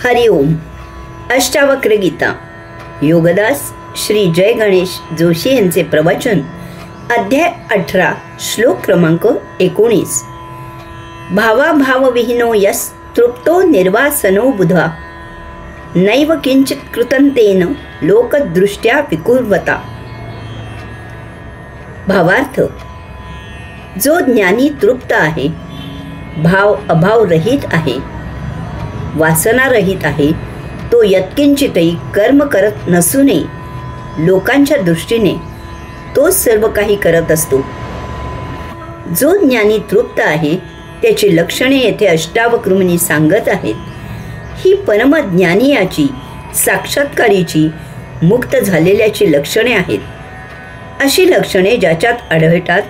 हरिओम. अष्टावक्र गीता योगदास श्री जय गणेश जोशी यांचे प्रवचन. अध्याय 18 श्लोक क्रमांक 19. भावाभावविहीनो यस् तृप्तो निर्वासनो बुधा नैव किंचित कृतं तेन लोकदृष्ट्या विकुर्वता. भावार्थ, जो ज्ञानी तृप्त आहे, भाव अभाव रहित आहे, वासना रहित आहे, तो यत्किंचितही कर्म करत नसूनही लोकांच्या दृष्टीने तो सर्व काही करत असतो. जो ज्ञानी तृप्त आहे त्याची लक्षणे येथे अष्टावक्र सांगत आहेत. ही परमज्ञानीयाची, साक्षात्कारीची, मुक्त झालेल्याची लक्षणे आहेत. अशी लक्षणे ज्याच्यात आढळतात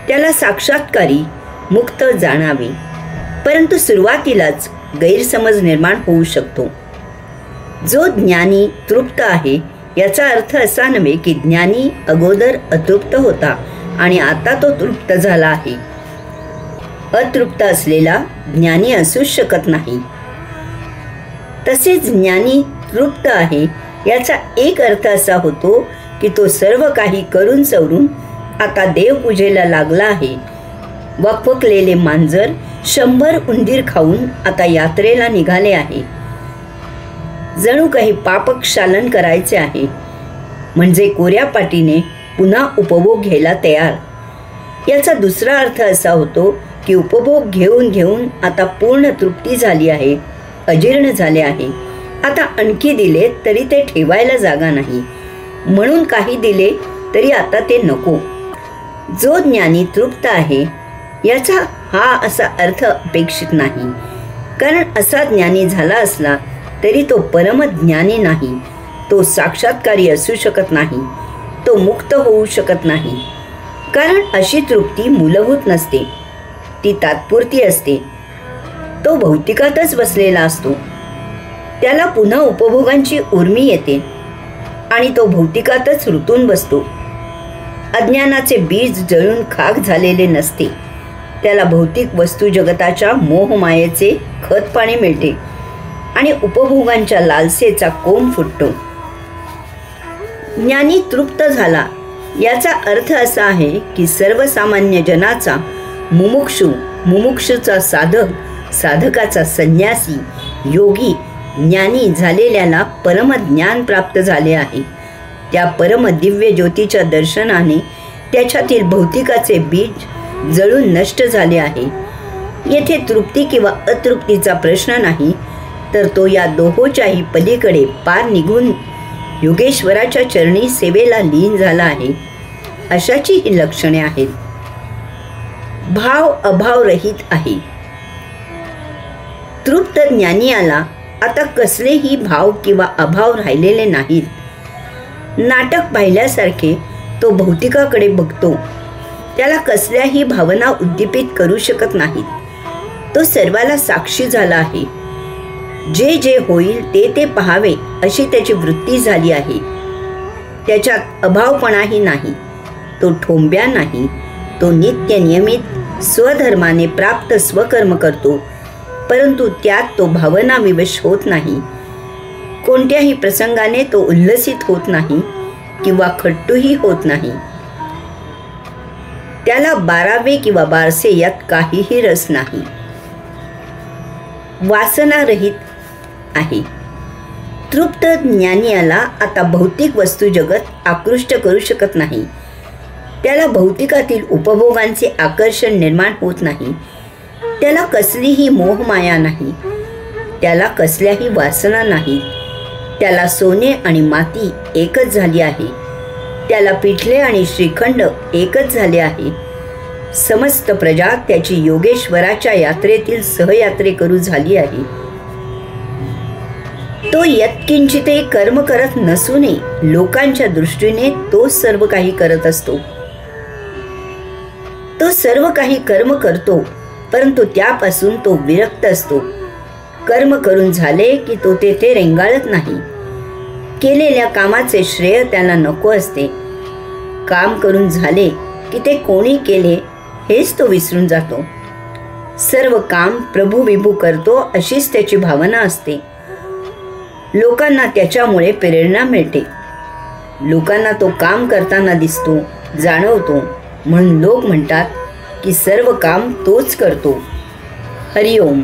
त्याला साक्षात्कारी, मुक्त जाणावे. परंतु सुरुवातीलाच गैरसमज निर्माण होऊ शकतो. जो ज्ञानी तृप्त आहे याचा अर्थ असा नव्हे की ज्ञानी अगोदर अतृप्त होता आणि आता तो तृप्त झाला आहे. अतृप्त असलेला ज्ञानी असूच शकत नाही. तसेच ज्ञानी तृप्त आहे याचा एक अर्थ असा होतो की तो सर्व काही करून सवरून आता देवपूजेला लागला आहे. वकवकलेले मांजर 100 उंदीर खाऊन आता यात्रेला निघाले आहे. जणू काही पापक्षालन करायचे आहे, म्हणजे कोऱ्या पाटीने पुन्हा उपभोग घ्यायला तयार. याचा दुसरा अर्थ असा होतो की उपभोग घेऊन घेऊन आता पूर्ण तृप्ती झाली आहे, अजीर्ण झाले आहे. आता आणखी दिले तरी ते ठेवायला जागा नाही, म्हणून काही दिले तरी आता ते नको. जो ज्ञानी तृप्त आहे याचा हा असा अर्थ अपेक्षित नाही, कारण असा ज्ञानी झाला असला तरी तो परमज्ञानी नाही. तो साक्षात्कारी असू शकत नाही, तो मुक्त होऊ शकत नाही, कारण अशी तृप्ती मूलभूत नसते, ती तात्पुरती असते. तो भौतिकातच बसलेला असतो. त्याला पुन्हा उपभोगांची उर्मी येते आणि तो भौतिकातच रुतून बसतो. अज्ञानाचे बीज जळून खाक झालेले नसते. त्याला भौतिक वस्तू जगताच्या मोहमायेचे खतपाणी मिळते आणि उपभोगांच्या लालसेचा कोंब फुटतो. ज्ञानी तृप्त झाला याचा अर्थ असा आहे की सर्वसामान्य जनाचा मुमुक्षू, मुमुक्षूचा साधक, साधकाचा संन्यासी, योगी, ज्ञानी झालेल्याला परमज्ञान प्राप्त झाले आहे. त्या परमदिव्य ज्योतीच्या दर्शनाने त्याच्यातील भौतिकाचे बीज जळून नष्ट झाले आहे. येथे तृप्ती किंवा अतृप्तीचा प्रश्न नाही, तर तो या दोहोच्याही पलीकडे पार निघून योगेश्वराच्या चरणी सेवेला लीन झाला आहे. अशाची ही लक्षणे आहेत. भाव अभाव रहित आहे. तृप्त ज्ञानीयाला आता कसलेही भाव किंवा अभाव राहिलेले नाहीत. नाटक पाहिल्यासारखे तो भौतिकाकडे बघतो. त्याला कसल्याही भावना उद्दीपित करू शकत नाहीत. तो सर्वाला साक्षी झाला आहे. जे जे होईल ते ते पाहावे अशी त्याची वृत्ती झाली आहे. त्याच्यात अभावपणाही नाही. तो ठोंब्या नाही. तो नित्य नियमित स्वधर्माने प्राप्त स्वकर्म करतो, परंतु त्यात तो भावनाविवश होत नाही. कोणत्याही प्रसंगाने तो उल्लसित होत नाही किंवा खट्टूही होत नाही. त्याला 12वे किंवा 12से यात काहीही रस नाही. वासना रहित आहे. तृप्त ज्ञानीयाला आता भौतिक वस्तू जगत आकृष्ट करू शकत नाही. त्याला भौतिकातील उपभोगांचे आकर्षण निर्माण होत नाही. त्याला कसलीही मोहमाया नाही. त्याला कसल्याही वासना नाहीत. त्याला सोने आणि माती एकच झाली आहे. त्याला पिठले आणि श्रीखंड एकच झाले आहे. समस्त प्रजा त्याची योगेश्वराच्या यात्रेतील सहयात्रेकरू झाली आहे. तो यत्किंचितही कर्म करत नसूनही लोकांच्या दृष्टीने तो सर्व काही करत असतो. तो सर्व काही कर्म करतो, परंतु त्यापासून तो विरक्त असतो. कर्म करून झाले की तो तेथे रेंगाळत नाही. केलेल्या कामाचे श्रेय त्याला नको असते. काम करून झाले की ते कोणी केले हेच तो विसरून जातो. सर्व काम प्रभू विभू करतो अशीच त्याची भावना असते. लोकांना त्याच्यामुळे प्रेरणा मिळते. लोकांना तो काम करताना दिसतो, जाणवतो, म्हणून लोक म्हणतात की सर्व काम तोच करतो. हरिओम.